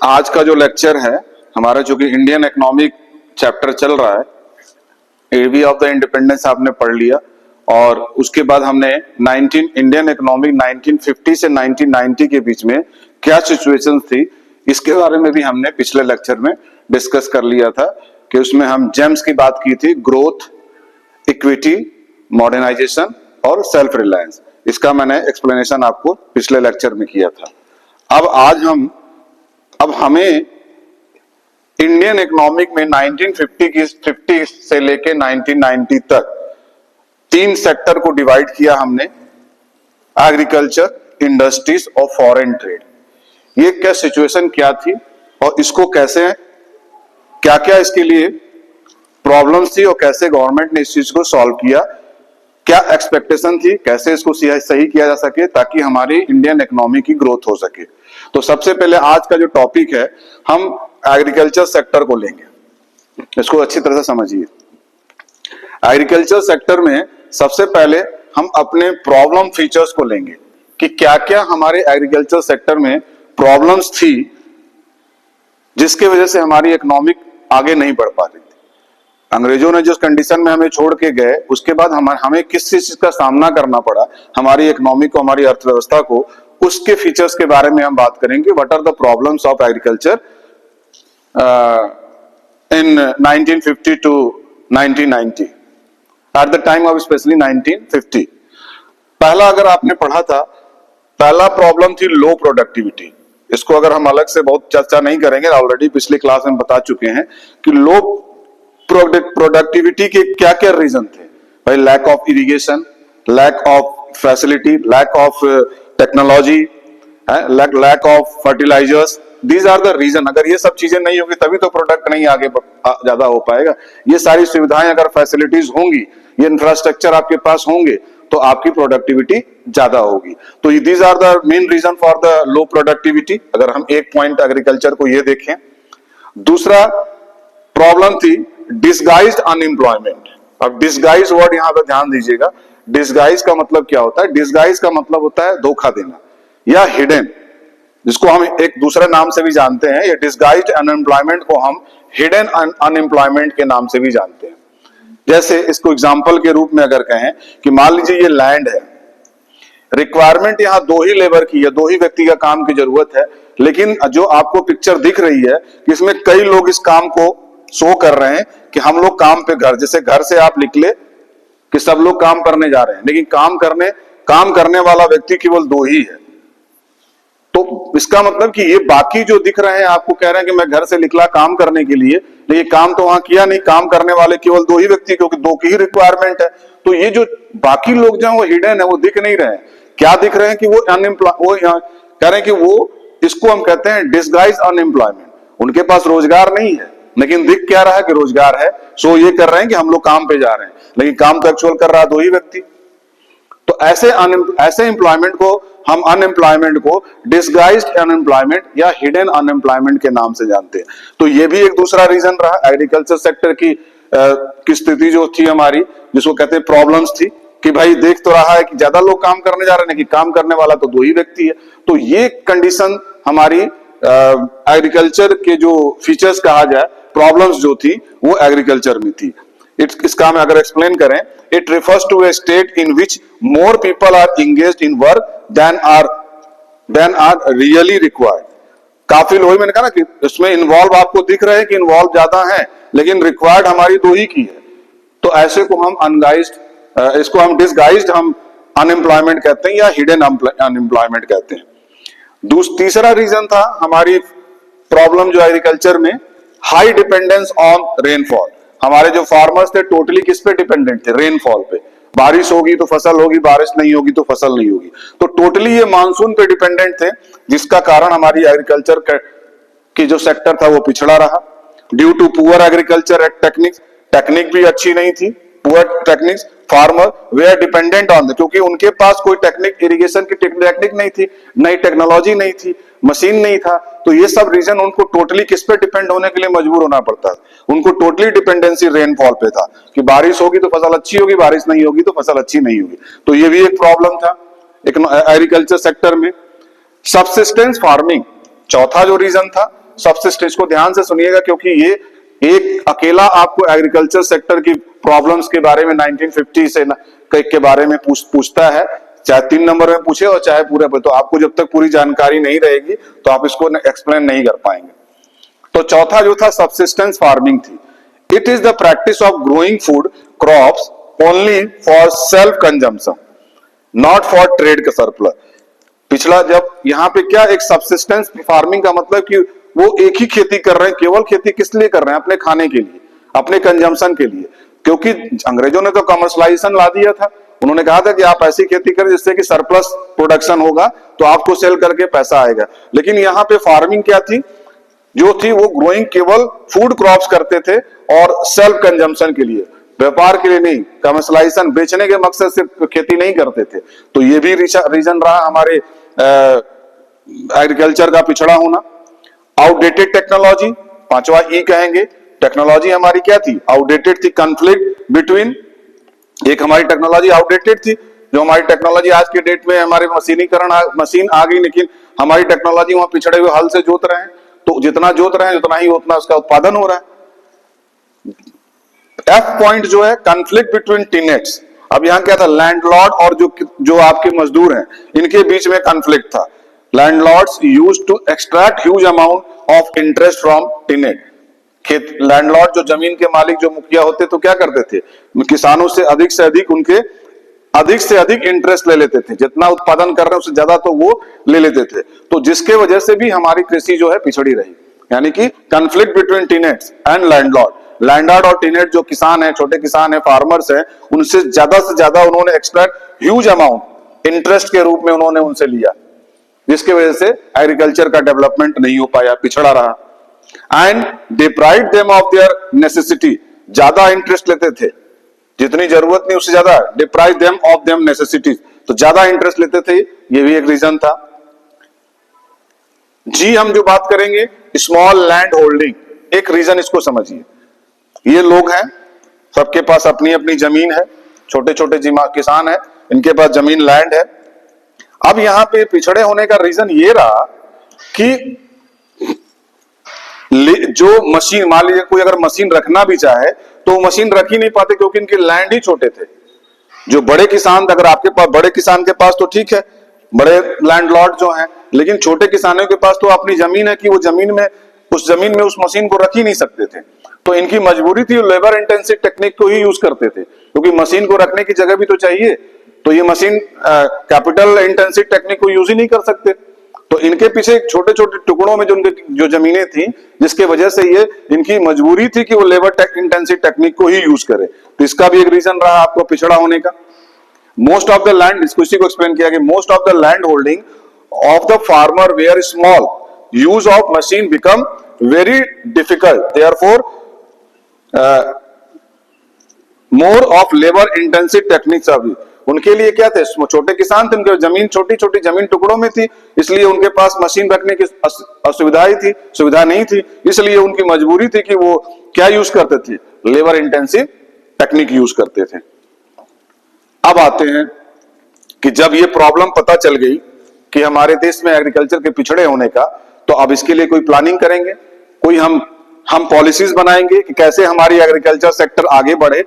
आज का जो लेक्चर है हमारा, जो कि इंडियन इकोनॉमिक चैप्टर चल रहा है, एवी ऑफ द इंडिपेंडेंस आपने पढ़ लिया, और उसके बाद हमने इंडियन इकोनॉमिक 1950 से 1990 के बीच में क्या सिचुएशन थी, इसके बारे में भी हमने पिछले लेक्चर में डिस्कस कर लिया था कि उसमें हम जेम्स की बात की थी, ग्रोथ, इक्विटी, मॉडर्नाइजेशन और सेल्फ रिलायंस। इसका मैंने एक्सप्लेनेशन आपको पिछले लेक्चर में किया था। अब हमें इंडियन इकोनॉमिक में 1950 से लेके 1990 तक तीन सेक्टर को डिवाइड किया हमने, एग्रीकल्चर, इंडस्ट्रीज और फॉरेन ट्रेड। ये क्या सिचुएशन क्या थी और इसको कैसे, क्या क्या इसके लिए प्रॉब्लम्स थी और कैसे गवर्नमेंट ने इस चीज को सॉल्व किया, क्या एक्सपेक्टेशन थी, कैसे इसको सही किया जा सके ताकि हमारी इंडियन इकोनॉमी की ग्रोथ हो सके। तो सबसे पहले आज का जो टॉपिक है, हम एग्रीकल्चर सेक्टर को लेंगे। इसको अच्छी तरह से समझिए। एग्रीकल्चर सेक्टर में सबसे पहले हम अपने प्रॉब्लम फीचर्स को लेंगे कि क्या क्या हमारे एग्रीकल्चर सेक्टर में प्रॉब्लम्स थी जिसके वजह से हमारी इकोनॉमिक आगे नहीं बढ़ पा रही थी। अंग्रेजों ने जिस कंडीशन में हमें छोड़ के गए, उसके बाद हमें किस चीज का सामना करना पड़ा हमारी इकोनॉमी को, हमारी अर्थव्यवस्था को, उसके फीचर्स के बारे में हम बात करेंगे। What are the problems of agriculture in 1950 to 1990, at the time of specially 1950। पहला अगर आपने पढ़ा था, पहला प्रॉब्लम थी लो प्रोडक्टिविटी। इसको अगर हम अलग से बहुत चर्चा नहीं करेंगे, ऑलरेडी पिछली क्लास में बता चुके हैं कि लो प्रोडक्टिविटी के क्या क्या रीजन थे भाई। Lack of irrigation, lack of facility, lack of technology, lack of fertilisers, these are the reason. अगर ये सब चीजें नहीं होगी तभी तो प्रोडक्ट नहीं आगे ज्यादा हो पाएगा। ये सारी सुविधाएं, अगर फैसिलिटीज होंगी, ये इंफ्रास्ट्रक्चर आपके पास होंगे, तो आपकी प्रोडक्टिविटी ज्यादा होगी। तो these are the main reason for the low productivity. अगर हम एक पॉइंट एग्रीकल्चर को ये देखें। दूसरा प्रॉब्लम थी डिसगाइज्ड अनएम्प्लॉयमेंट। अब डिसगाइज वर्ड यहां पर ध्यान दीजिएगा। डिसगाइज का मतलब क्या होता है? डिसगाइज का मतलब होता है धोखा देना या हिडन, जिसको हम एक दूसरे नाम से भी जानते हैं। ये डिसगाइज्ड अनएम्प्लॉयमेंट को हम हिडन अनएम्प्लॉयमेंट के नाम से भी जानते हैं। जैसे इसको एग्जांपल के रूप में अगर कहें कि मान लीजिए ये लैंड है, रिक्वायरमेंट यहां दो ही लेबर की है, दो ही व्यक्ति का काम की जरूरत है, लेकिन जो आपको पिक्चर दिख रही है इसमें कई लोग इस काम को शो कर रहे हैं कि हम लोग काम पे जैसे घर से आप निकले कि सब लोग काम करने जा रहे हैं, लेकिन काम करने वाला व्यक्ति केवल दो ही है। तो इसका मतलब कि ये बाकी जो दिख रहे हैं आपको कह रहे हैं कि मैं घर से निकला काम करने के लिए, लेकिन काम तो वहां किया नहीं, काम करने वाले केवल दो ही व्यक्ति, क्योंकि दो की ही रिक्वायरमेंट है। तो ये जो बाकी लोग जो है वो हिडन है, वो दिख नहीं रहे हैं। क्या दिख रहे हैं कि वो कह रहे हैं कि वो, इसको हम कहते हैं डिसगाइज अनएम्प्लॉयमेंट। उनके पास रोजगार नहीं है, लेकिन दिख क्या रहा है कि रोजगार है। सो ये कर रहे हैं कि हम लोग काम पे जा रहे हैं, लेकिन काम तो एक्चुअल कर रहा है दो ही व्यक्ति। तो ऐसे एम्प्लॉयमेंट को हम, अनएम्प्लॉयमेंट को डिसगाइज्ड अनएम्प्लॉयमेंट या हिडन अनएम्प्लॉयमेंट के नाम से जानते हैं। तो ये भी एक दूसरा रीजन रहा एग्रीकल्चर सेक्टर की स्थिति जो थी हमारी, जिसको कहते हैं प्रॉब्लम्स थी कि भाई देख तो रहा है कि ज्यादा लोग काम करने जा रहे हैं, कि काम करने वाला तो दो ही व्यक्ति है। तो ये कंडीशन हमारी एग्रीकल्चर के जो फीचर्स कहा जाए, प्रॉब्लम्स जो थी वो एग्रीकल्चर में थी। इसका हम अगर एक्सप्लेन करें, it refers to a state in which more people are engaged in work than are really required. काफी लोग, मैंने कहा ना कि इसमें इन्वॉल्व आपको दिख रहे हैं कि इन्वॉल्व ज्यादा है, लेकिन रिक्वायर्ड हमारी दो ही की है। तो ऐसे को हम इसको हम डिसगाइज्ड हम अनएम्प्लॉयमेंट कहते हैं या हिडन अनएम्प्लॉयमेंट कहते हैं। तीसरा रीजन था हमारी प्रॉब्लम जो एग्रीकल्चर में, हाई डिपेंडेंस ऑन रेनफॉल। हमारे जो फार्मर्स थे टोटली किस पे डिपेंडेंट थे? रेनफॉल पे। बारिश होगी तो फसल होगी, बारिश नहीं होगी तो फसल नहीं होगी। तो टोटली ये मानसून पे डिपेंडेंट थे, जिसका कारण हमारी एग्रीकल्चर की जो सेक्टर था वो पिछड़ा रहा। Due to poor agriculture technique भी अच्छी नहीं थी, poor techniques, farmer they are dependent on, क्योंकि उनके पास कोई टेक्निक, इरिगेशन की टेक्निक नहीं थी, नई टेक्नोलॉजी नहीं थी, मशीन नहीं था। तो ये सब रीजन उनको टोटली किस पे डिपेंड होने के लिए मजबूर होना पड़ता था। उनको टोटली डिपेंडेंसी रेनफॉल पे था कि बारिश होगी तो फसल अच्छी होगी, बारिश नहीं होगी तो फसल अच्छी नहीं होगी। तो ये भी एक प्रॉब्लम था एग्रीकल्चर सेक्टर में। सबसिस्टेंस फार्मिंग चौथा जो रीजन था, सबसिस्टेंस को ध्यान से सुनिएगा, क्योंकि ये एक अकेला आपको एग्रीकल्चर सेक्टर की प्रॉब्लम्स के बारे में 1950 से के बारे में पूछता है, चाहे 3 नंबर में पूछे और चाहे पूरे पे। तो आपको जब तक पूरी जानकारी नहीं रहेगी तो आप इसको एक्सप्लेन नहीं कर पाएंगे। तो चौथा जो था सबसिस्टेंस फार्मिंग थी। It is the practice of growing food crops only for self consumption, not for trade का सरप्लस। पिछला जब यहाँ पे क्या एक सबसिस्टेंस फार्मिंग का मतलब कि वो एक ही खेती कर रहे हैं, केवल खेती किस लिए कर रहे हैं? अपने खाने के लिए, अपने कंजम्पशन के लिए। क्योंकि अंग्रेजों ने तो कमर्शलाइजेशन ला दिया था, उन्होंने कहा था कि आप ऐसी खेती करें जिससे कि सरप्लस प्रोडक्शन होगा तो आपको सेल करके पैसा आएगा। लेकिन यहाँ पे फार्मिंग क्या थी, जो थी वो ग्रोइंग केवल फूड क्रॉप्स करते थे और सेल्फ कंजम्पशन के लिए, व्यापार के लिए नहीं, कमर्शलाइजेशन बेचने के मकसद से खेती नहीं करते थे। तो ये भी रीजन रहा हमारे एग्रीकल्चर का पिछड़ा होना। आउटडेटेड टेक्नोलॉजी, पांचवा ई कहेंगे। टेक्नोलॉजी हमारी क्या थी? आउटडेटेड थी। कॉन्फ्लिक्ट बिटवीन, एक हमारी टेक्नोलॉजी आउटडेटेड थी, जो हमारी टेक्नोलॉजी आज के डेट में हमारे मशीन आ गई, लेकिन हमारी टेक्नोलॉजी वहां पिछड़े हुए हल से जोत रहे हैं। तो जितना जोत रहे हैं उतना ही उतना उसका उत्पादन हो रहा है। एफ पॉइंट जो है कॉन्फ्लिक्ट बिटवीन टीनेट्स। अब यहाँ क्या था? लैंडलॉर्ड और जो आपके मजदूर हैं, इनके बीच में कॉन्फ्लिक्ट था। Landlords used to extract huge amount of interest from tenant. Landlord जो जमीन के मालिक, जो मुखिया होते, तो क्या करते थे? किसानों से अधिक इंटरेस्ट ले लेते थे। जितना उत्पादन कर रहे हैं उससे ज्यादा तो वो ले लेते थे। तो जिसके वजह से भी हमारी कृषि जो है पिछड़ी रही। यानी कि conflict between tenets and landlord. Landlord और टीनेट जो किसान है, छोटे किसान है, फार्मर्स है, उनसे ज्यादा उन्होंने एक्सट्रैक्ट ह्यूज अमाउंट इंटरेस्ट के रूप में उन्होंने उनसे लिया, जिसके वजह से एग्रीकल्चर का डेवलपमेंट नहीं हो पाया, पिछड़ा रहा। And deprived them of their necessity. ज्यादा इंटरेस्ट लेते थे, जितनी जरूरत नहीं उससे ज्यादा। Deprive them of them necessities, तो ज्यादा इंटरेस्ट लेते थे, ये भी एक रीजन था। जी हम जो बात करेंगे स्मॉल लैंड होल्डिंग, एक रीजन इसको समझिए। ये लोग हैं, सबके पास अपनी अपनी जमीन है, छोटे छोटे किसान है, इनके पास जमीन लैंड है। अब यहां पे पिछड़े होने का रीजन ये रहा कि जो मशीन, मान लीजिए कोई अगर मशीन रखना भी चाहे तो वो मशीन रख ही नहीं पाते, क्योंकि इनके लैंड ही छोटे थे। जो बड़े किसान, अगर आपके पास बड़े किसान के पास तो ठीक है, बड़े लैंडलॉर्ड जो हैं, लेकिन छोटे किसानों के पास तो अपनी जमीन है कि वो उस जमीन में उस मशीन को रख ही नहीं सकते थे। तो इनकी मजबूरी थी, लेबर इंटेंसिव टेक्निक को ही यूज करते थे, क्योंकि मशीन को रखने की जगह भी तो चाहिए। तो ये मशीन कैपिटल इंटेंसिव टेक्निक को यूज ही नहीं कर सकते। तो इनके पीछे छोटे छोटे टुकड़ों में जो जमीनें थी, जिसके वजह से ये इनकी मजबूरी थी कि वो लेबर इंटेंसिव टेक्निक को ही यूज करे। तो इसका भी एक रीजन रहा आपको पिछड़ा होने का। मोस्ट ऑफ द लैंड, इसको इसी को एक्सप्लेन किया कि most of the land holding of the farmer were small, use of machine become very difficult, therefore more of labour intensive techniques are used. उनके लिए क्या थे? छोटे किसान थे, उनकी जमीन छोटी छोटी जमीन टुकड़ों में थी, इसलिए उनके पास मशीन रखने की असुविधा ही थी, सुविधा नहीं थी। इसलिए उनकी मजबूरी थी कि वो क्या यूज करते थे? लेबर इंटेंसिव टेक्निक यूज करते थे। अब आते हैं कि जब ये प्रॉब्लम पता चल गई कि हमारे देश में एग्रीकल्चर के पिछड़े होने का, तो अब इसके लिए कोई प्लानिंग करेंगे, कोई हम पॉलिसीज बनाएंगे कि कैसे हमारी एग्रीकल्चर सेक्टर आगे बढ़े।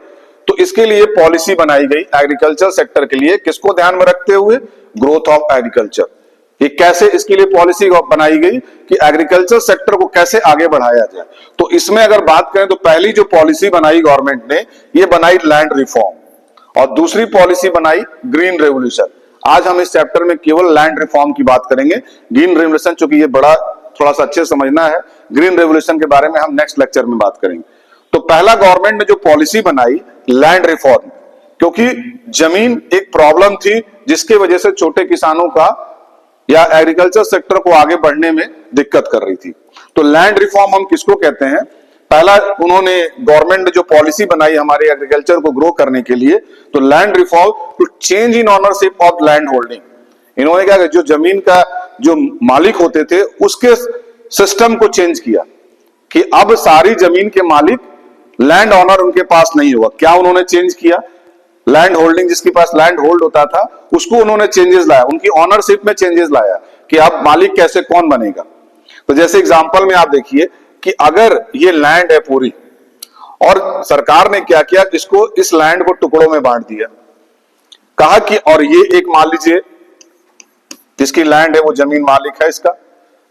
तो इसके लिए पॉलिसी बनाई गई एग्रीकल्चर सेक्टर के लिए, किसको ध्यान में रखते हुए? Growth of agriculture. ये कैसे, इसके लिए पॉलिसी बनाई गई कि एग्रीकल्चर सेक्टर को कैसे आगे बढ़ाया जाए। तो इसमें अगर बात करें तो पहली जो पॉलिसी बनाई गवर्नमेंट ने, ये बनाई लैंड रिफॉर्म, और दूसरी पॉलिसी बनाई ग्रीन रेवोल्यूशन। आज हम इस चैप्टर में केवल लैंड रिफॉर्म की बात करेंगे। ग्रीन रेवोल्यूशन चूंकि ये बड़ा थोड़ा सा अच्छे समझना है, ग्रीन रेवोल्यूशन के बारे में हम नेक्स्ट लेक्चर में बात करेंगे। तो पहला गवर्नमेंट ने जो पॉलिसी बनाई लैंड रिफॉर्म, क्योंकि जमीन एक प्रॉब्लम थी जिसके वजह से छोटे किसानों का या एग्रीकल्चर सेक्टर को आगे बढ़ने में दिक्कत कर रही थी। तो लैंड रिफॉर्म हम किसको कहते हैं? पहला उन्होंने गवर्नमेंट ने जो पॉलिसी बनाई हमारे एग्रीकल्चर को ग्रो करने के लिए, तो land reform to change in ownership of land holding. इन्होंने क्या, जो जमीन का जो मालिक होते थे उसके सिस्टम को चेंज किया कि अब सारी जमीन के मालिक लैंड ऑनर उनके पास नहीं होगा। क्या उन्होंने चेंज किया? लैंड होल्डिंग, जिसके पास लैंड होल्ड होता था उसको उन्होंने चेंजेस लाया, उनकी ऑनरशिप में चेंजेस लाया कि अब मालिक कैसे कौन बनेगा। तो जैसे एग्जांपल में आप देखिए कि अगर ये लैंड है पूरी और सरकार ने क्या किया, इसको इस लैंड को टुकड़ों में बांट दिया, कहा कि और ये एक मान लीजिए जिसकी लैंड है वो जमीन मालिक है इसका,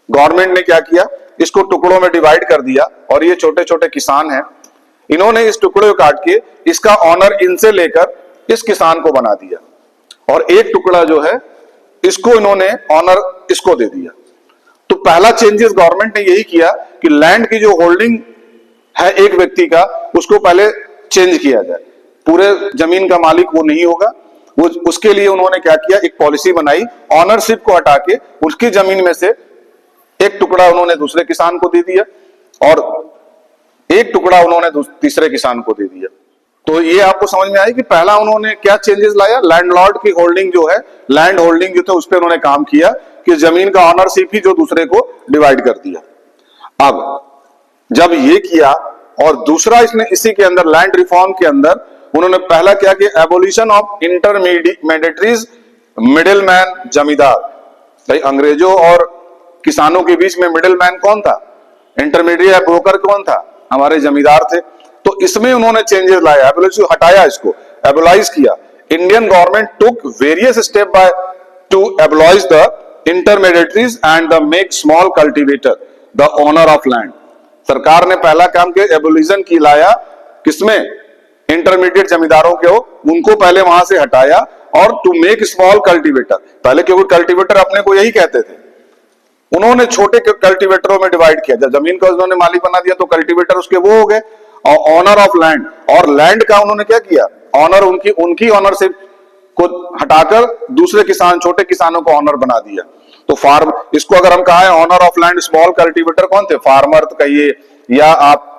गवर्नमेंट ने क्या किया, इसको टुकड़ों में डिवाइड कर दिया और ये छोटे छोटे किसान हैं, इन्होंने इस टुकड़े को काट के इसका ऑनर इनसे लेकर इस किसान को बना दिया और एक टुकड़ा जो है इसको इन्होंने ऑनर इसको दे दिया। तो पहला चेंजेस गवर्नमेंट ने यही किया कि लैंड की जो होल्डिंग है एक व्यक्ति का उसको पहले चेंज किया जाए, पूरे जमीन का मालिक वो नहीं होगा, वो उसके लिए उन्होंने क्या किया, एक पॉलिसी बनाई, ऑनरशिप को हटा के उसकी जमीन में से एक टुकड़ा उन्होंने दूसरे किसान को दे दिया और एक टुकड़ा उन्होंने तीसरे किसान को दे दिया। तो ये आपको समझ में आया कि पहला उन्होंने क्या चेंजेस लाया, लैंडलॉर्ड की होल्डिंग जो है, लैंड होल्डिंग जो थे उस पर उन्होंने काम किया कि जमीन का ऑनरशिप ही जो दूसरे को डिवाइड कर दिया। अब जब ये किया और दूसरा इसने इसी के अंदर लैंड रिफॉर्म के अंदर उन्होंने पहला क्या किया, abolition of intermediaries middle man जमींदार। भाई अंग्रेजों और किसानों के बीच में मिडिल मैन कौन था, इंटरमीडिएट ब्रोकर कौन था, हमारे जमींदार थे। तो इसमें उन्होंने चेंजेस लाया, एबोलिशन हटाया, इसको एबोलाइज किया। Indian government took various step by to abolish the intermediaries and the make small cultivator the owner of land. सरकार ने पहला काम किया, एबोलिशन की लाया, किसमें, इंटरमीडिएट जमींदारों के हो उनको पहले वहां से हटाया और टू मेक स्मॉल कल्टीवेटर, पहले क्योंकि कल्टीवेटर अपने को यही कहते थे, उन्होंने छोटे कल्टीवेटरों में डिवाइड किया। जब जमीन का उन्होंने मालिक बना दिया तो कल्टीवेटर उसके वो हो गए और ऑनर ऑफ लैंड, और लैंड का उन्होंने क्या किया, ऑनर उनकी ऑनरशिप को हटाकर दूसरे किसान, छोटे किसानों को ऑनर बना दिया। तो फार्म, इसको अगर हम कहा है owner of land, small cultivator कौन थे, फार्मर कहिए या आप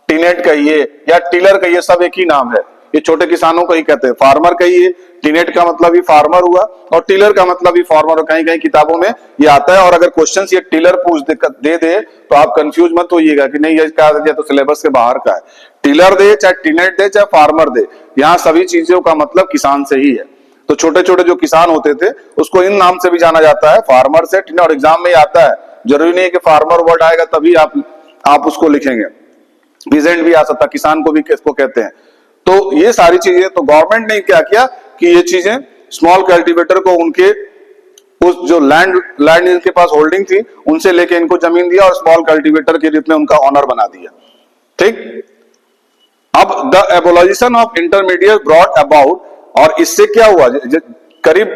टीनेट कहिए या टिलर कहिए, सब एक ही नाम है, ये छोटे किसानों को ही कहते हैं। फार्मर कहिए, टीनेट का मतलब ही फार्मर हुआ और टिलर का मतलब ही फार्मर, कहीं कहीं किताबों में ये आता है। और अगर क्वेश्चन ये टिलर पूछ दे तो आप कंफ्यूज मत होइएगा कि नहीं ये क्या तो सिलेबस के बाहर का है। टिलर दे चाहे टीनेट दे चाहे फार्मर दे, यहाँ सभी चीजों का मतलब किसान से ही है। तो छोटे छोटे जो किसान होते थे उसको इन नाम से भी जाना जाता है, फार्मर से, और एग्जाम में आता है, जरूरी नहीं है कि फार्मर वर्ड आएगा तभी आप उसको लिखेंगे, पीजेंट भी आ सकता है, किसान को भी किसको कहते हैं। तो ये सारी चीजें, तो गवर्नमेंट ने क्या किया कि ये चीजें स्मॉल कल्टीवेटर को उनके उस जो लैंड इनके पास होल्डिंग थी उनसे लेके इनको जमीन दिया और स्मॉल कल्टीवेटर के रूप में उनका ऑनर बना दिया। ठीक, अब the abolition of intermediate brought about, और इससे क्या हुआ, करीब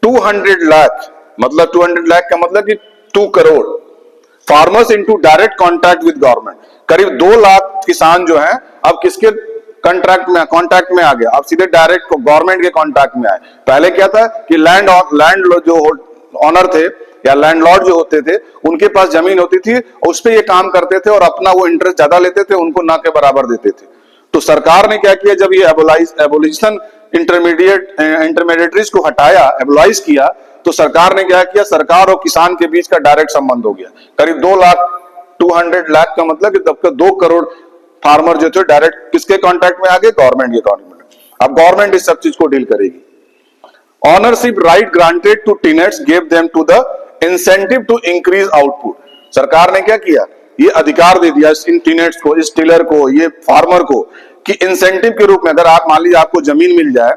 200 लाख, मतलब 200 लाख का मतलब कि 2 crore farmers into direct contact with government. करीब 2 लाख किसान जो हैं अब किसके कॉन्टैक्ट में आ गया, अब सीधे डायरेक्ट गवर्नमेंट के कॉन्टैक्ट में आए। पहले क्या था कि लैंड जो ऑनर थे या लैंडलॉर्ड जो होते थे उनके पास जमीन होती थी, उस पे ये काम करते थे और अपना वो इंटरेस्ट ज्यादा लेते थे, उनको ना के बराबर देते थे। तो सरकार ने क्या किया, जब ये एबोलिशन इंटरमीडिएटरीज को हटाया, एबोलाइज किया, तो सरकार ने क्या किया, सरकार और किसान के बीच का डायरेक्ट संबंध हो गया। करीब 200 लाख का मतलब कि तब का 2 करोड़ फार्मर जो थे डायरेक्ट किसके कॉन्टैक्ट में आ गए, गवर्नमेंट के कॉन्टैक्ट में। अब गवर्नमेंट इस सब चीज को डील करेगी। Ownership right granted to tenants gave them to the incentive to increase output. सरकार ने क्या किया, ये अधिकार दे दिया इन टीनेट्स को, इस टिलर को, ये फार्मर को, कि इंसेंटिव के रूप में अगर आप मान लीजिए आपको जमीन मिल जाए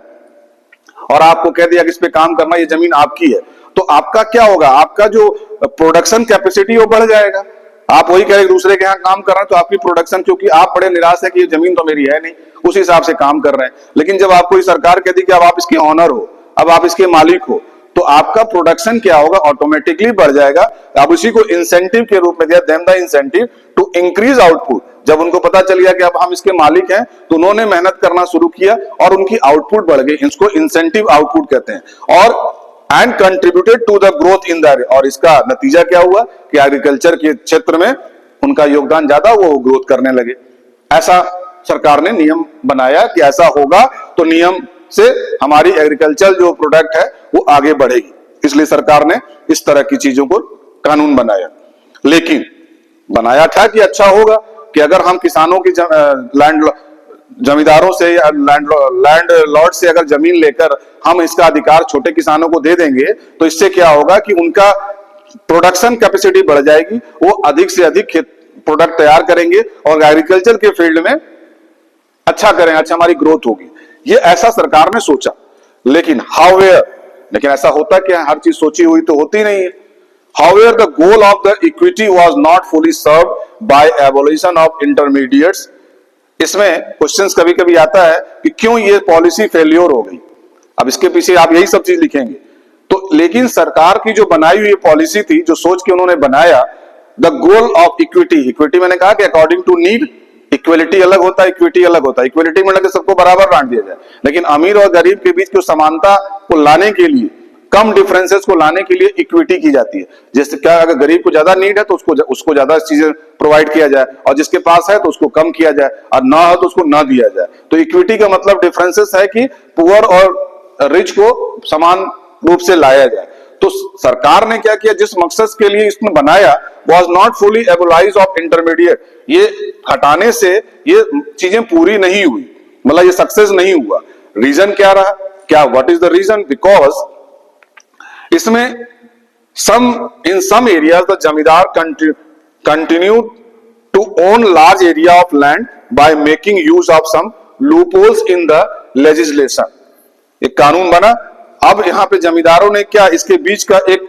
और आपको कह दिया कि इस पे काम करना, ये जमीन आपकी है, तो आपका क्या होगा, आपका जो प्रोडक्शन कैपेसिटी वो बढ़ जाएगा। आप वही कह रहे दूसरे के यहाँ काम कर रहे हैं तो आपकी प्रोडक्शन, क्योंकि आप बड़े निराश है कि ये जमीन तो मेरी है नहीं, उस हिसाब से काम कर रहे हैं। लेकिन जब आपको सरकार कहती कि अब आप इसके ऑनर हो, अब आप इसके मालिक हो, तो आपका प्रोडक्शन क्या होगा, ऑटोमेटिकली बढ़ जाएगा। अब उसी को इंसेंटिव के रूप में दिया, them the incentive to increase output. जब उनको पता चल गया कि अब हम इसके मालिक हैं तो उन्होंने मेहनत करना शुरू किया और उनकी आउटपुट बढ़ गई, इसको इंसेंटिव आउटपुट कहते हैं। और and contributed to the growth in the, और इसका नतीजा क्या हुआ कि एग्रीकल्चर के क्षेत्र में उनका योगदान ज्यादा, वो ग्रोथ करने लगे। ऐसा सरकार ने नियम बनाया कि ऐसा होगा तो नियम से हमारी एग्रीकल्चर जो प्रोडक्ट है वो आगे बढ़ेगी, इसलिए सरकार ने इस तरह की चीजों को कानून बनाया। लेकिन बनाया था कि अच्छा होगा कि अगर हम किसानों की जमींदारों से या लैंड लॉर्ड से अगर जमीन लेकर हम इसका अधिकार छोटे किसानों को दे देंगे तो इससे क्या होगा कि उनका प्रोडक्शन कैपेसिटी बढ़ जाएगी, वो अधिक से अधिक खेत प्रोडक्ट तैयार करेंगे और एग्रीकल्चर के फील्ड में अच्छा करेंगे, अच्छा हमारी ग्रोथ होगी। ये ऐसा सरकार ने सोचा, लेकिन लेकिन ऐसा होता क्या है, हर चीज सोची हुई तो होती नहीं है। However, the goal of the equity was not fully served by abolition of intermediates. इसमें क्वेश्चंस कभी कभी आता है कि क्यों ये पॉलिसी फेल्योर हो गई। अब इसके पीछे आप यही सब चीज लिखेंगे तो, लेकिन सरकार की जो बनाई हुई पॉलिसी थी, जो सोच के उन्होंने बनाया, द गोल ऑफ इक्विटी मैंने कहा कि अकॉर्डिंग टू नीड, इक्वलिटी अलग होता है, इक्विटी अलग होता है। इक्वलिटी मतलब कि सबको बराबर बांट दिया जाए, लेकिन अमीर और गरीब के बीच की समानता को लाने के लिए, कम डिफरेंसेस को लाने के लिए इक्विटी की जाती है। जैसे क्या, अगर गरीब को ज्यादा नीड है तो उसको ज्यादा चीजें प्रोवाइड किया जाए, और जिसके पास है तो उसको कम किया जाए, और ना हो तो उसको ना दिया जाए। तो इक्विटी का मतलब डिफरेंसेस है कि पुअर और रिच को समान रूप से लाया जाए। तो सरकार ने क्या किया, जिस मकसद के लिए इसने बनाया, was not fully abolish of intermediate, ये हटाने से ये चीजें पूरी नहीं हुई, मतलब ये सक्सेस नहीं हुआ। रीजन क्या रहा, क्या what is the reason? Because इसमें in some areas the जमींदार continue to own large area of land by making use of some loopholes in the legislation. एक कानून बना, अब यहां पे जमींदारों ने क्या, इसके बीच का एक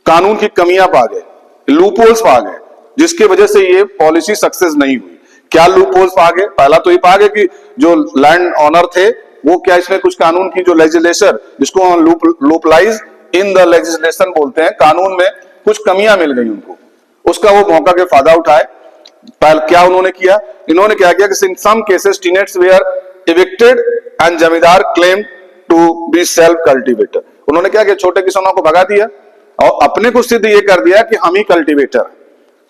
कानून की कमियां पा गए, लूपहोल्स पा गए, जिसकी वजह से ये पॉलिसी सक्सेस नहीं हुई। क्या लूपहोल्स पा गए? पहला तो ये पा गए कि जो लैंड ऑनर थे वो क्या, इसमें कुछ कानून की जो लेजिस्लेशन, जिसको हम लूपलाइज इन द लेजिस्लेशन बोलते हैं, कानून में कुछ कमियां मिल गई उनको, उसका वो मौका के फायदा उठाए। क्या उन्होंने किया, इन्होंने क्या किया कि in some cases tenants were evicted and zamindar claim to be self cultivator. उन्होंने क्या किया, छोटे किसानों को भगा दिया और अपने को सिद्ध ये कर दिया कि हम ही कल्टीवेटर,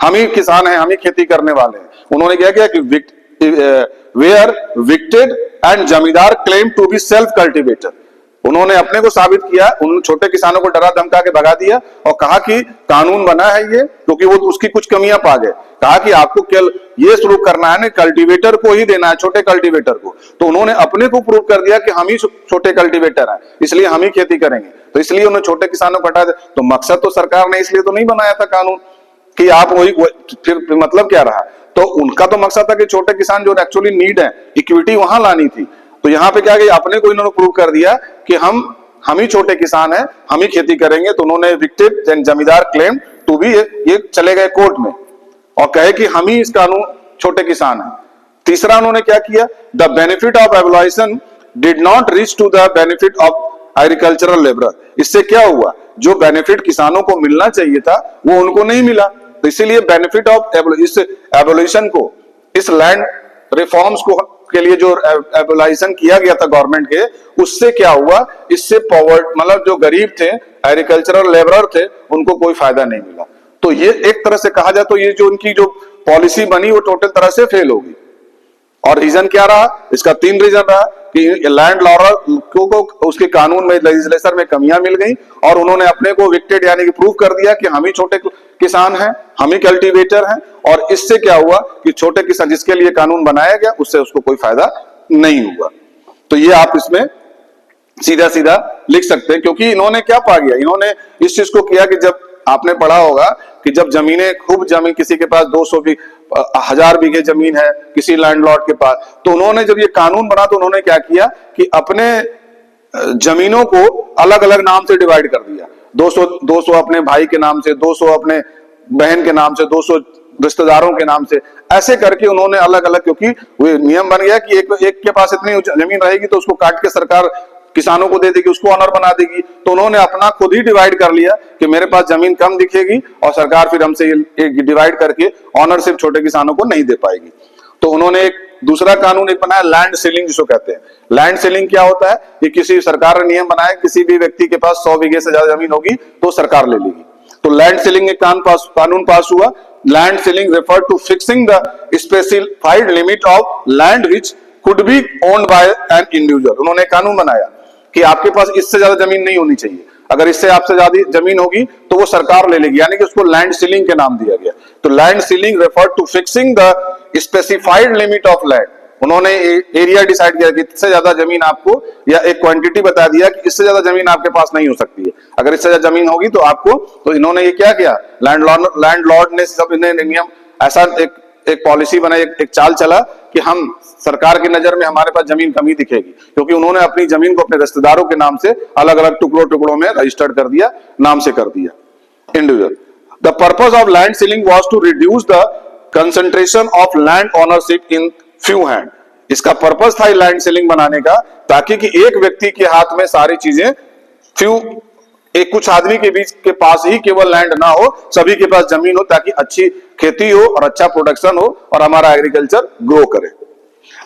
हम ही किसान हैं, हम ही खेती करने वाले हैं। उन्होंने क्या किया कि were evicted and zamindar claim to be self cultivator, उन्होंने अपने को साबित किया, उन छोटे किसानों को डरा धमका के भगा दिया और कहा कि कानून बना है ये, क्योंकि वो उसकी कुछ कमियां पा गए। कहा कि आपको केवल ये शुरू करना है ना, कल्टीवेटर को ही देना है, छोटे कल्टीवेटर को। तो उन्होंने अपने को प्रूव कर दिया कि हम ही छोटे कल्टीवेटर हैं, इसलिए हम ही खेती करेंगे। तो इसलिए उन्होंने छोटे किसानों को हटा दिया। तो मकसद तो सरकार ने इसलिए तो नहीं बनाया था कानून कि आप वही, फिर मतलब क्या रहा? तो उनका तो मकसद था कि छोटे किसान जो एक्चुअली नीड है, इक्विटी वहां लानी थी। तो यहां पे क्या किया, अपने को इन्होंने प्रूव कर दिया कि हम ही छोटे किसान हैं, हम ही खेती करेंगे। तो उन्होंने विक्टिव जमींदार क्लेम टू बी, ये चले गए कोर्ट में और कहे कि हम ही इस कानून छोटे किसान हैं। तीसरा उन्होंने क्या किया, the benefit of abolition did not reach to the benefit of agricultural labourer. इससे क्या हुआ, जो बेनिफिट किसानों को मिलना चाहिए था वो उनको नहीं मिला। तो इसीलिए बेनिफिट ऑफ इस एबोलिशन को, इस लैंड रिफॉर्म्स को के लिए जो एबोलिशन किया गया था गवर्नमेंट के, उससे क्या हुआ, इससे पॉवर्टी, मतलब जो गरीब थे, एग्रीकल्चरल लेबरर थे, उनको कोई फायदा नहीं मिला। तो ये एक तरह से कहा जाए तो ये जो उनकी जो पॉलिसी बनी वो टोटल तरह से फेल होगी। और रीजन क्या रहा, इसका 3 रीजन रहा कि लैंड लॉर्डर को उसके कानून में, लेजिस्लेशन में कमियां मिल गई और उन्होंने अपने को विक्टेड यानी कि प्रूव कर दिया कि हम ही छोटे किसान हैं, हम ही कल्टीवेटर हैं। और इससे क्या हुआ कि छोटे किसान जिसके लिए कानून बनाया गया उससे उसको कोई फायदा नहीं हुआ। तो ये आप इसमें सीधा सीधा लिख सकते हैं, क्योंकि इन्होंने क्या पा गया, इन्होंने इस चीज को किया कि जब आपने पढ़ा होगा कि जब जमीनें, खूब जमीन, किसी के पास 200 भी 1000 बीघे जमीन है किसी लैंडलॉर्ड के पास, तो उन्होंने जब ये कानून बना तो उन्होंने क्या किया कि अपने जमीनों को अलग अलग नाम से डिवाइड कर दिया। 200 अपने भाई के नाम से, 200 अपने बहन के नाम से, 200 रिश्तेदारों के नाम से, ऐसे करके उन्होंने अलग अलग, क्योंकि वो नियम बन गया कि एक के पास इतनी जमीन रहेगी तो उसको काट के सरकार किसानों को दे देगी, उसको ऑनर बना देगी। तो उन्होंने अपना खुद ही डिवाइड कर लिया कि मेरे पास जमीन कम दिखेगी और सरकार फिर हमसे डिवाइड करके ऑनर सिर्फ छोटे किसानों को नहीं दे पाएगी। तो उन्होंने एक दूसरा कानून एक बनाया, लैंड सीलिंग जिसको कहते हैं। लैंड सीलिंग क्या होता है कि किसी सरकार ने नियम बनाया, किसी भी व्यक्ति के पास 100 बीघे से ज्यादा जमीन होगी तो सरकार ले लेगी। तो लैंड सीलिंग एक कानून पास हुआ। Land ceiling refer to fixing the specified limit of land which could be owned by an individual. उन्होंने कानून बनाया कि आपके पास इससे ज्यादा जमीन नहीं होनी चाहिए, अगर इससे आपसे ज्यादा जमीन होगी तो वो सरकार ले लेगी, यानी कि उसको लैंड सीलिंग के नाम दिया गया। तो land ceiling refer to fixing the specified limit of land. उन्होंने एरिया डिसाइड किया कि इससे ज्यादा जमीन आपको, या एक क्वांटिटी बता दिया कि इससे ज्यादा जमीन आपके पास नहीं हो सकती है। अगर इससे ज्यादा जमीन होगी तो आपको, तो इन्होंने ये क्या किया, लैंडलॉर्ड ने सब इन्हें नियम, ऐसा एक पॉलिसी बनाई, एक चाल चला कि हम सरकार की नजर में हमारे पास जमीन कमी दिखेगी, क्योंकि उन्होंने अपनी जमीन को अपने रिश्तेदारों के नाम से अलग अलग टुकड़ों में रजिस्टर्ड कर दिया, नाम से कर दिया individual. The purpose of land ceiling was to reduce the concentration of land ownership in few hand. इसका पर्पस था लैंड सीलिंग बनाने का, ताकि कि एक व्यक्ति के हाथ में सारी चीजें, एक कुछ आदमी के बीच के पास ही केवल लैंड ना हो, सभी के पास जमीन हो, ताकि अच्छी खेती हो और अच्छा प्रोडक्शन हो और हमारा एग्रीकल्चर ग्रो करे।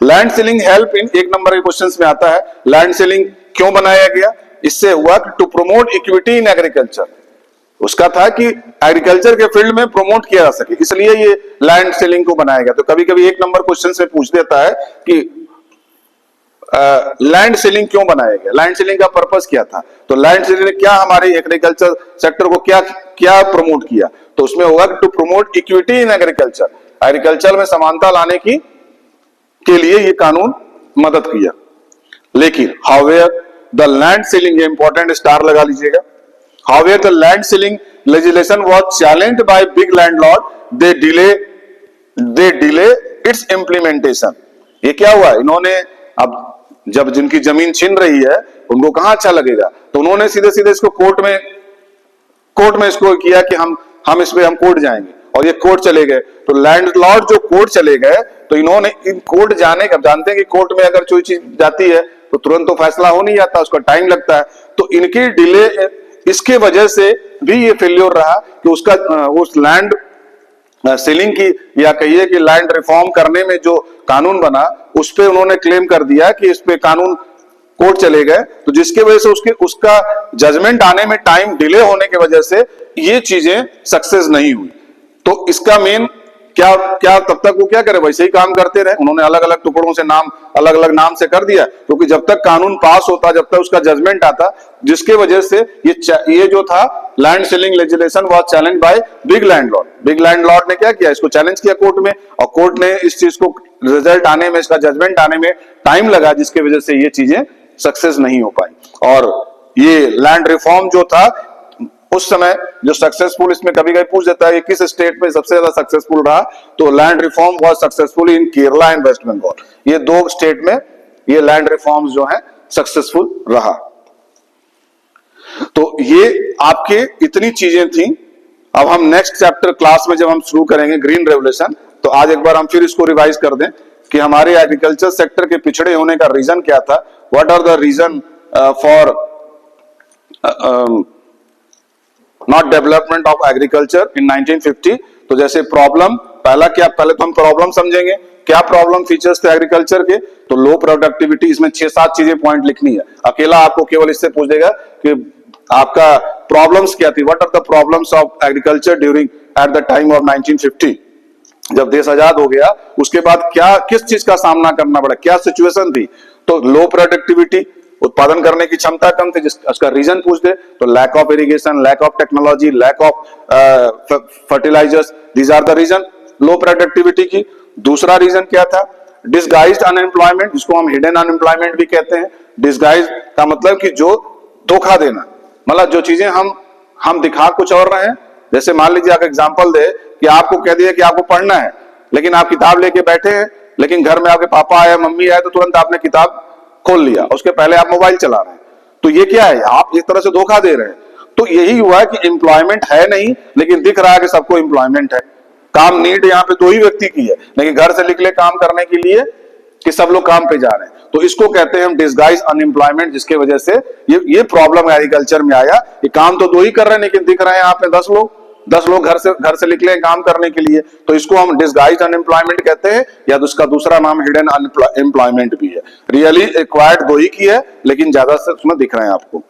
लैंड सीलिंग हेल्प इन, एक नंबर के क्वेश्चंस में आता है, लैंड सीलिंग क्यों बनाया गया? इससे हुआ कि to promote equity in agriculture, उसका था कि एग्रीकल्चर के फील्ड में प्रमोट किया जा सके, इसलिए ये लैंड सीलिंग को बनाया गया। तो कभी कभी एक नंबर क्वेश्चन से पूछ देता है कि लैंड सीलिंग क्यों बनाया गया, लैंड सीलिंग का पर्पस क्या था? तो लैंड सीलिंग ने क्या हमारे एग्रीकल्चर सेक्टर को क्या प्रमोट किया? तो उसमें होगा to promote equity in agriculture, agriculture में समानता लाने के लिए ये कानून मदद किया। लेकिन हाउएवर द लैंड सीलिंग, ये इंपॉर्टेंट स्टार लगा लीजिएगा, however the land ceiling legislation was challenged by big landlord, they delay its implementation. ये क्या हुआ, इन्होंने अब जब जिनकी जमीन छिन रही है उनको कहां अच्छा लगेगा, तो उन्होंने सीधे सीधे इसको कोर्ट में इसको किया कि हम इस पे हम कोर्ट जाएंगे, और ये कोर्ट चले गए। तो लैंडलॉर्ड जो कोर्ट चले गए, तो इन्होंने इन कोर्ट जाने का, जानते हैं कि कोर्ट में अगर कोई चीज जाती है तो तुरंत तो फैसला हो नहीं जाता, उसका टाइम लगता है। तो इनकी डिले, इसके वजह से भी ये फेल्योर रहा कि उस लैंड सीलिंग की, या कहिए कि लैंड रिफॉर्म करने में जो कानून बना, उस पे उन्होंने क्लेम कर दिया कि इस पे कानून कोर्ट चले गए, तो जिसके वजह से उसका जजमेंट आने में टाइम डिले होने की वजह से ये चीजें सक्सेस नहीं हुई। तो इसका मेन क्या तब तक वो क्या करे, वैसे ही काम करते रहे, उन्होंने अलग अलग टुकड़ों से अलग अलग नाम से कर दिया, क्योंकि जब तक कानून पास होता, जब तक उसका जजमेंट आता, जिसके वजह से ये जो था land ceiling legislation was challenge by big landlord. Big landlord ने क्या किया, इसको चैलेंज किया कोर्ट में, और कोर्ट ने इस चीज को रिजल्ट आने में, इसका जजमेंट आने में टाइम लगा, जिसकी वजह से ये चीजें सक्सेस नहीं हो पाई। और ये लैंड रिफॉर्म जो था उस समय जो सक्सेसफुल, इसमें कभी कभी पूछ देता है कि किस स्टेट में सबसे ज्यादा सक्सेसफुल रहा, तो land reform was successful in Kerala and West Bengal. ये दो स्टेट में ये लैंड रिफॉर्म्स जो है सक्सेसफुल रहा। तो ये आपके इतनी चीजें थी। अब हम नेक्स्ट चैप्टर क्लास में जब हम शुरू करेंगे ग्रीन रेवोल्यूशन, तो आज एक बार हम फिर इसको रिवाइज कर दें कि हमारे एग्रीकल्चर सेक्टर के पिछड़े होने का रीजन क्या था, what are the reason for not development of agriculture in 1950। तो जैसे प्रॉब्लम, पहले तो हम प्रॉब्लम समझेंगे, क्या प्रॉब्लम फीचर्स थे एग्रीकल्चर के, तो लो प्रोडक्टिविटी, इसमें 6-7 चीजें पॉइंट लिखनी है, अकेला आपको केवल इससे पूछ देगा कि आपका प्रॉब्लम्स क्या थी, what are the problems of agriculture during at the time of 1950, जब देश आजाद हो गया, उसके बाद किस चीज का सामना करना पड़ा, क्या सिचुएशन थी। तो लो प्रोडक्टिविटी, उत्पादन करने की क्षमता कम थी, जिसका रीजन पूछ दे तो lack of irrigation, lack of technology, lack of fertilisers, these are the reason low productivity की। दूसरा रीजन क्या था, डिसगाइज्ड अनएम्प्लॉयमेंट, जिसको हम हिडन अनएम्प्लॉयमेंट भी कहते हैं। डिसगाइज का मतलब कि जो धोखा देना, मतलब जो चीजें हम दिखा कुछ और रहे हैं। जैसे मान लीजिए आप एग्जांपल दे कि आपको कह दिया कि आपको पढ़ना है, लेकिन आप किताब लेके बैठे हैं, लेकिन घर में आपके पापा आए, मम्मी आए, तो तुरंत आपने किताब खोल लिया, उसके पहले आप मोबाइल चला रहे हैं। तो ये क्या है, आप एक तरह से धोखा दे रहे हैं। तो यही हुआ कि एम्प्लॉयमेंट है नहीं, लेकिन दिख रहा है कि सबको एम्प्लॉयमेंट है। काम नीड यहाँ पे 2 ही व्यक्ति की है, लेकिन घर से निकले काम करने के लिए कि सब लोग काम पे जा रहे हैं। तो इसको कहते हैं हम डिसगाइज अनएम्प्लॉयमेंट, जिसके वजह से ये प्रॉब्लम एग्रीकल्चर में आया कि काम तो 2 ही कर रहे हैं, लेकिन दिख रहे हैं यहाँ पे 10 लोग घर से निकले काम करने के लिए। तो इसको हम डिसगाइज अनएम्प्लॉयमेंट कहते हैं, या उसका दूसरा नाम हिडन अनएम्प्लॉयमेंट भी है। रियली एक्वायर्ड 2 ही की है, लेकिन ज्यादा से उसमें दिख रहे हैं आपको।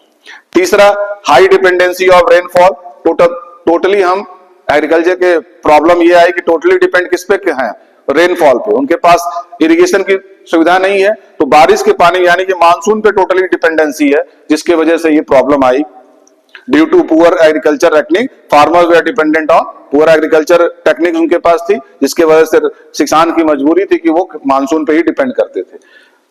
तीसरा, high dependency of rainfall. Totally हम एग्रीकल्चर के प्रॉब्लम ये आई कि टोटली डिपेंड किस पे हैं, रेनफॉल पे। उनके पास इरिगेशन की सुविधा नहीं है, तो बारिश के पानी यानी कि मानसून पे टोटली डिपेंडेंसी है, जिसके वजह से ये प्रॉब्लम आई। Due to poor agriculture technique, farmers were dependent on poor agriculture technique उनके पास थी, जिसके वजह से किसान की मजबूरी थी कि वो मानसून पे ही डिपेंड करते थे।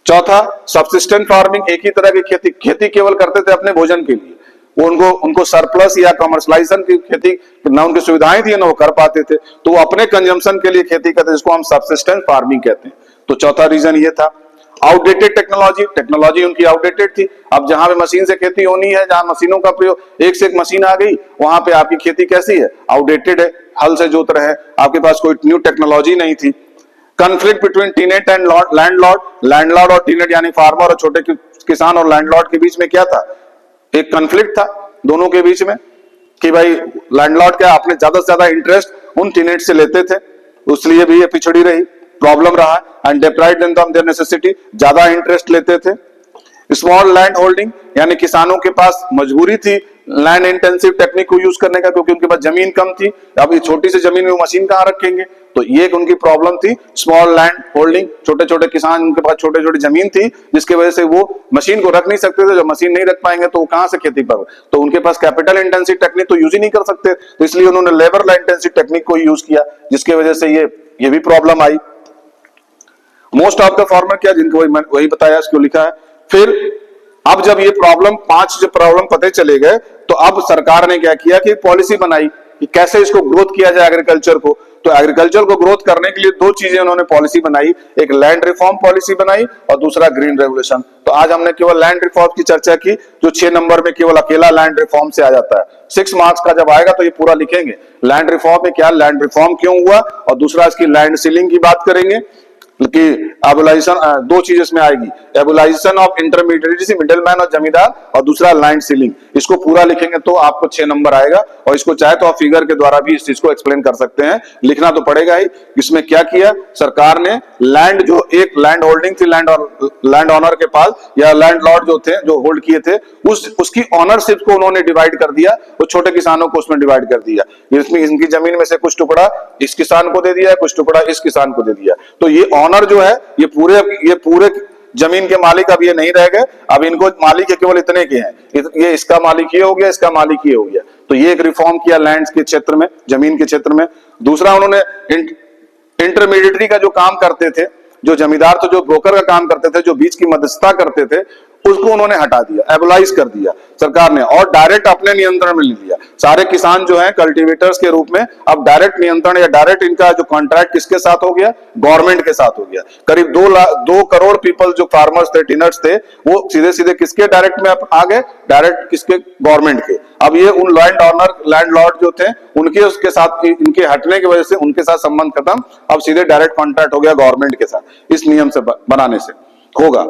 चौथा, सबसिस्टेंट फार्मिंग, एक ही तरह की खेती केवल करते थे अपने भोजन के लिए। वो उनको उनको सरप्लस या कमर्शलाइजेशन की खेती ना उनकी सुविधाएं थी ना वो कर पाते थे, तो वो अपने कंजम्पशन के लिए खेती करते, जिसको हम सबसिस्टेंस फार्मिंग कहते हैं। तो चौथा रीजन ये था। आउटडेटेड टेक्नोलॉजी उनकी आउटडेटेड थी। अब जहां पे मशीन से खेती होनी है, जहां मशीनों का प्रयोग, एक से एक मशीन आ गई, वहां पे आपकी खेती कैसी है, आउटडेटेड है, हल से जोत रहे, आपके पास कोई न्यू टेक्नोलॉजी नहीं थी। कॉन्फ्लिक्ट बिटवीन टीनेट एंड लैंडलॉर्ड और टीनेट यानी फार्मर और छोटे किसान और लैंडलॉर्ड के बीच में क्या था, एक कॉन्फ्लिक्ट था दोनों के बीच में कि भाई लैंडलॉर्ड क्या अपने ज्यादा से ज्यादा इंटरेस्ट उन टीनेट से लेते थे, इसलिए भी ये पिछड़ी रही, प्रॉब्लम रहा। And deprived in their necessity, ज्यादा इंटरेस्ट लेते थे। स्मॉल लैंड होल्डिंग यानी किसानों के पास मजबूरी थी लैंड इंटेंसिव टेक्निक को यूज करने का, क्योंकि उनके पास जमीन कम थी। अब ये छोटी सी जमीन में वो मशीन कहां रखेंगे, तो ये एक उनकी प्रॉब्लम थी। स्मॉल लैंड होल्डिंग, छोटे छोटे किसान, उनके पास छोटे छोटे जमीन थी, जिसकी वजह से वो मशीन को रख नहीं सकते थे। जब मशीन नहीं रख पाएंगे तो वो कहां से खेती पर, तो उनके पास कैपिटल इंटेंसिव टेक्निक तो यूज ही नहीं कर सकते, तो इसलिए उन्होंने लेबर इंटेंसिव टेक्निक को यूज किया, जिसकी वजह से ये भी problem I. Most of the farmer क्या, जिनको वही बताया, इसको लिखा है। फिर अब जब ये प्रॉब्लम 5 जो प्रॉब्लम पते चले गए, तो अब सरकार ने क्या किया कि पॉलिसी बनाई कि कैसे इसको ग्रोथ किया जाए एग्रीकल्चर को। तो एग्रीकल्चर को ग्रोथ करने के लिए 2 चीजें उन्होंने पॉलिसी बनाई, एक लैंड रिफॉर्म पॉलिसी बनाई और दूसरा ग्रीन रेवोल्यूशन। तो आज हमने केवल लैंड रिफॉर्म की चर्चा की, जो 6 नंबर में केवल अकेला लैंड रिफॉर्म से आ जाता है। 6 मार्क्स का जब आएगा तो ये पूरा लिखेंगे, लैंड रिफॉर्म में क्या, लैंड रिफॉर्म क्यों हुआ, और दूसरा इसकी लैंड सीलिंग की बात करेंगे कि एबुलाइजेशन, 2 चीज इसमें आएगी, एबुलाइजेशन ऑफ इंटरमीडिएट मिडलमैन और जमींदार, और दूसरा लैंड सीलिंग। इसको पूरा लिखेंगे तो आपको 6 नंबर आएगा, और इसको चाहे तो आप फिगर के द्वारा भी इस चीज को एक्सप्लेन कर सकते हैं, लिखना तो पड़ेगा ही। इसमें क्या किया सरकार ने, लैंड जो एक लैंड होल्डिंग थी लैंड ऑनर के पास, या लैंड लॉर्ड जो थे, जो होल्ड किए थे, उसकी ऑनरशिप को उन्होंने डिवाइड कर दिया, तो छोटे किसानों को उसमें डिवाइड कर दिया। इसमें इनकी जमीन में से कुछ टुकड़ा इस किसान को दे दिया, कुछ टुकड़ा इस किसान को दे दिया। तो ये ऑनर जो है, ये पूरे जमीन के मालिक अब ये नहीं रह गए, अब इनको मालिक केवल इतने के हैं, ये इसका मालिक ये हो गया, इसका मालिक ये हो गया। तो ये एक रिफॉर्म किया लैंड के क्षेत्र में, जमीन के क्षेत्र में। दूसरा, उन्होंने इंटरमीडिएटरी का जो काम करते थे, जो जमींदार तो जो ब्रोकर का काम करते थे, जो बीच की मध्यस्थता करते थे, उसको उन्होंने हटा दिया, एबलाइज कर दिया सरकार ने, और डायरेक्ट अपने नियंत्रण में ले लिया। सारे किसान जो हैं कल्टीवेटर्स के रूप में अब डायरेक्ट नियंत्रण या डायरेक्ट इनका जो कॉन्ट्रैक्ट किसके साथ हो गया, गवर्नमेंट के साथ हो गया। करीब 2 करोड़ पीपल जो फार्मर्स थे, टिनर्स थे, वो सीधे सीधे किसके डायरेक्ट में आ गए, डायरेक्ट किसके, गवर्नमेंट के। अब ये उन लैंड ऑनर, लैंड लॉर्ड जो थे, उनके उसके साथ, इनके हटने की वजह से उनके साथ संबंध खत्म, अब सीधे डायरेक्ट कॉन्ट्रैक्ट हो गया गवर्नमेंट के साथ। इस नियम से बनाने से होगा,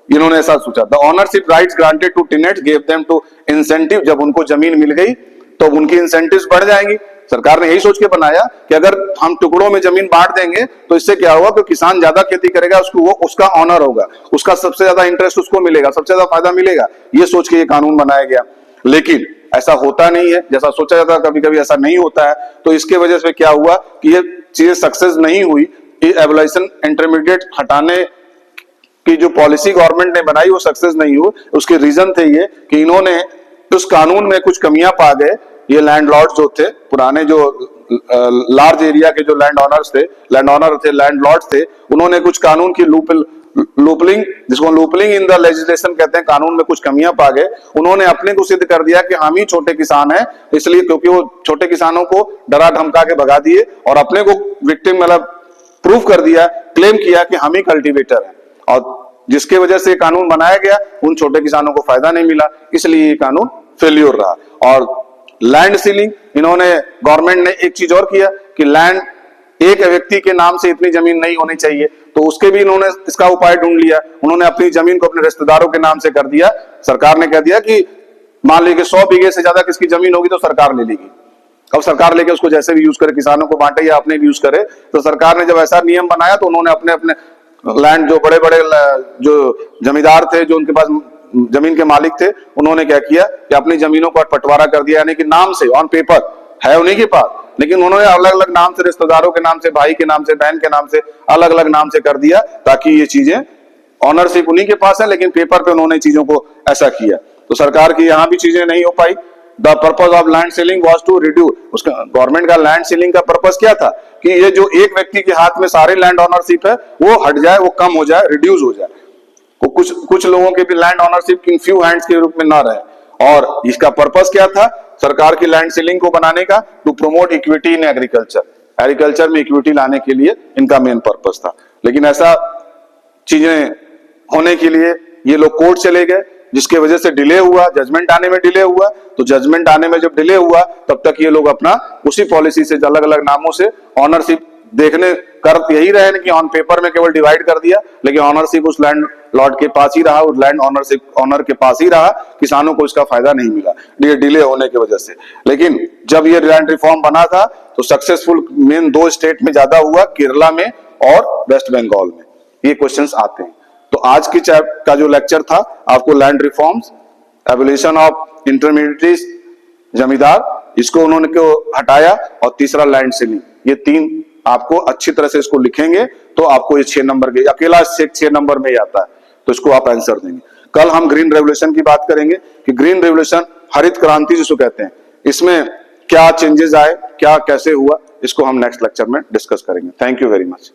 इन्होंने ऐसा सोचा। The ownership rights granted to tenants gave them to incentive, जब उनको जमीन मिल गई तो उनकी इंसेंटिव्स बढ़ जाएंगी। सरकार ने यही सोच के बनाया कि अगर हम टुकड़ों में जमीन बांट देंगे तो इससे क्या होगा कि किसान ज्यादा खेती करेगा, वो उसका ऑनर होगा, उसका सबसे ज्यादा इंटरेस्ट उसको मिलेगा, सबसे ज्यादा फायदा मिलेगा। ये सोच के ये कानून बनाया गया, लेकिन ऐसा होता नहीं है जैसा सोचा जाता है, कभी कभी ऐसा नहीं होता है। तो इसके वजह से क्या हुआ कि ये चीजें सक्सेस नहीं हुई, एबुलेशन इंटरमीडिएट हटाने की जो पॉलिसी गवर्नमेंट ने बनाई वो सक्सेस नहीं हुई। उसके रीजन थे ये कि इन्होंने उस कानून में कुछ कमियां पा गए। ये लैंडलॉर्ड जो थे, पुराने जो लार्ज एरिया के जो लैंड ऑनर थे, लैंडलॉर्ड थे, उन्होंने कुछ कानून की लूपलिंग, जिसको लूपलिंग इन द लेजिस्लेशन कहते हैं, कानून में कुछ कमियां पा गए। उन्होंने अपने को सिद्ध कर दिया कि हम ही छोटे किसान हैं, इसलिए क्योंकि वो छोटे किसानों को डरा धमका के भगा दिए और अपने को विक्टिम मतलब प्रूफ कर दिया, क्लेम किया कि हम ही कल्टीवेटर हैं, और जिसके वजह से कानून बनाया गया उन छोटे किसानों को फायदा नहीं मिला, इसलिए ये कानून फेल्योर रहा। और लैंड सीलिंग, इन्होंने, गवर्नमेंट ने एक चीज और किया कि लैंड एक व्यक्ति के नाम से इतनी जमीन नहीं होनी चाहिए, तो उसके भी इन्होंने इसका उपाय ढूंढ लिया। उन्होंने अपनी जमीन को अपने रिश्तेदारों के नाम से कर दिया। सरकार ने कह दिया कि मान लीजिए 100 बीघे से ज्यादा किसकी जमीन होगी तो सरकार ले लेगी। अब सरकार लेके उसको जैसे भी यूज करे, किसानों को बांटे या अपने भी यूज करे। तो सरकार ने जब ऐसा नियम बनाया तो उन्होंने अपने अपने लैंड, जो बड़े बड़े जो जमींदार थे, जो उनके पास जमीन के मालिक थे, उन्होंने क्या किया कि अपनी जमीनों को बंटवारा कर दिया, यानी कि नाम से, ऑन पेपर है उन्हीं के पास, लेकिन उन्होंने अलग अलग नाम से, रिश्तेदारों के नाम से, भाई के नाम से, बहन के नाम से, अलग अलग नाम से कर दिया, ताकि ये चीजें, ऑनरशिप उन्हीं के पास है लेकिन पेपर पे उन्होंने चीजों को ऐसा किया। तो सरकार की यहां भी चीजें नहीं हो पाई। The purpose of land ceiling was to reduce, उसका गवर्नमेंट का लैंड सीलिंग का पर्पज क्या था कि ये जो एक व्यक्ति के हाथ में सारे लैंड ऑनरशिप है वो हट जाए, वो कम हो जाए, रिड्यूस हो जाए, वो कुछ लोगों के भी land ownership in few hands के रूप में ना रहे। और इसका पर्पस क्या था? सरकार की लैंड सीलिंग को बनाने का, to promote equity in agriculture, agriculture में इक्विटी लाने के लिए इनका मेन पर्पस था। लेकिन ऐसा चीजें होने के लिए ये लोग कोर्ट चले गए, जिसके वजह से डिले हुआ, जजमेंट आने में डिले हुआ। तो जजमेंट आने में जब डिले हुआ तब तक ये लोग अपना उसी पॉलिसी से अलग अलग नामों से ऑनरशिप देखने कर यही रहे कि ऑन पेपर में केवल डिवाइड कर दिया, लेकिन ऑनरशिप उस लैंड लॉर्ड के पास ही रहा, उस लैंड ऑनरशिप ऑनर के पास ही रहा, किसानों को इसका फायदा नहीं मिला डिले होने की वजह से। लेकिन जब ये लैंड रिफॉर्म बना था तो सक्सेसफुल मेन 2 स्टेट में ज्यादा हुआ, केरला में और वेस्ट बंगाल में। ये क्वेश्चंस आते हैं। तो आज की का जो लेक्चर था आपको land reforms, abolition of intermediate जमींदार, इसको उन्होंने को हटाया, और तीसरा लैंड सीलिंग। ये 3 आपको अच्छी तरह से इसको लिखेंगे तो आपको ये 6 नंबर के अकेला 6 नंबर में ही आता है, तो इसको आप आंसर देंगे। कल हम ग्रीन रेवोल्यूशन की बात करेंगे कि ग्रीन रेवोल्यूशन, हरित क्रांति जिसको कहते हैं, इसमें क्या चेंजेस आए, क्या कैसे हुआ, इसको हम नेक्स्ट लेक्चर में डिस्कस करेंगे। Thank you very much.